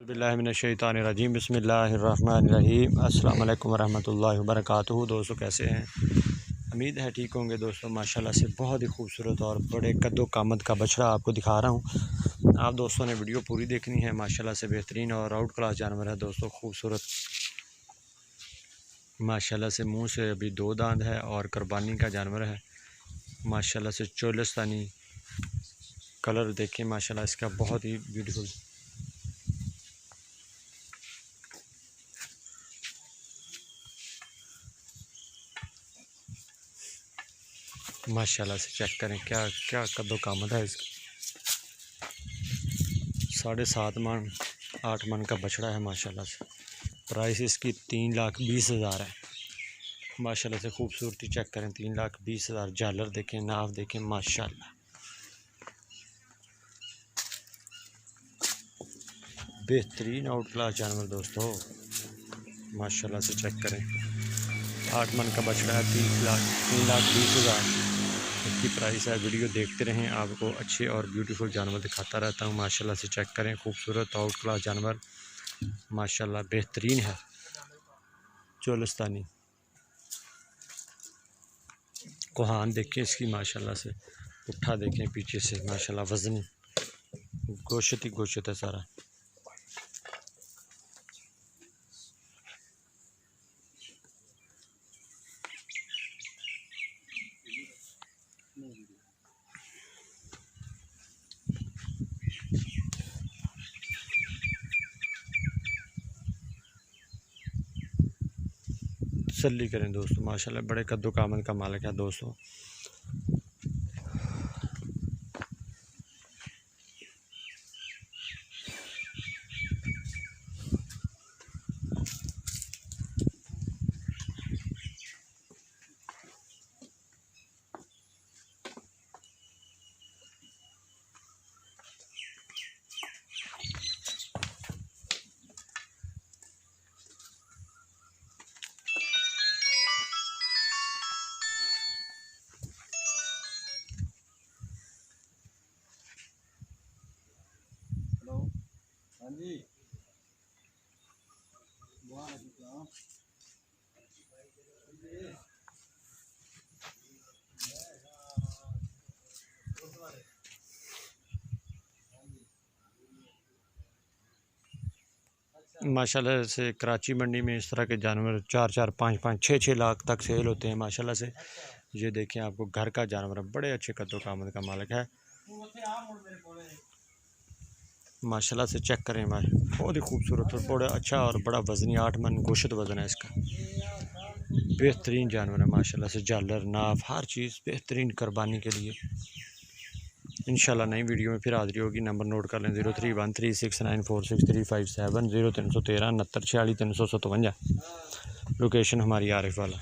बिल्लाहि मिनश्शैतानिर्रजीम बिस्मिल्लाहिर्रहमानिर्रहीम। अस्सलाम वालेकुम वरहमतुल्लाहि वबरकातुहू। दोस्तों कैसे हैं? उम्मीद है ठीक होंगे। दोस्तों माशाल्लाह से बहुत ही खूबसूरत और बड़े कद्दो कामत का बछड़ा आपको दिखा रहा हूँ। आप दोस्तों ने वीडियो पूरी देखनी है। माशाल्लाह से बेहतरीन और आउट क्लास जानवर है दोस्तों, खूबसूरत। माशाल्लाह से मुंह से अभी 2 दांत है और करबानी का जानवर है। माशाल्लाह से चोलस्तानी कलर देखें माशाल्लाह इसका बहुत ही ब्यूटीफुल। माशाल्लाह से चेक करें क्या क्या कद्दो कामत है इसकी। 7.5 मन 8 मन का बछड़ा है माशाल्लाह से। प्राइस इसकी 3,20,000 है। माशाल्लाह से खूबसूरती चेक करें, 3,20,000। झालर देखें, नाव देखें माशाल्लाह, बेहतरीन आउट क्लास जानवर दोस्तों। माशाल्लाह से चेक करें, 8 मन का बछड़ा है, 3,20,000 इसकी प्राइस है। वीडियो देखते रहें, आपको अच्छे और ब्यूटीफुल जानवर दिखाता रहता हूँ। माशाल्लाह से चेक करें, खूबसूरत आउट क्लास जानवर माशाल्लाह बेहतरीन है। चोलस्तानी कोहान देखें इसकी माशाल्लाह से, पुट्ठा देखें पीछे से माशाल्लाह, वज़नी गोश्त ही गोश्त है सारा। तसल्ली करें दोस्तों, माशाल्लाह बड़े कद्दो कामत का मालिक है दोस्तों। हाँ जी, माशाल्लाह से कराची मंडी में इस तरह के जानवर 4-4, 5-5, 6-6 लाख तक सेल होते हैं माशाल्लाह से। ये देखें, आपको घर का जानवर है, बड़े अच्छे कद्दो कामत का मालिक है माशाल्लाह से। चेक करें भाई, बहुत ही खूबसूरत और बड़ा अच्छा और बड़ा वज़नी 8 मन गोश्त वज़न है इसका। बेहतरीन जानवर है माशाल्लाह से। झालर नाफ हर चीज़ बेहतरीन करबानी के लिए। इंशाल्लाह नई वीडियो में फिर हाज़िरी होगी। नंबर नोट कर लें 0313694635 0313 6946 357। लोकेशन हमारी आरिफ वाला।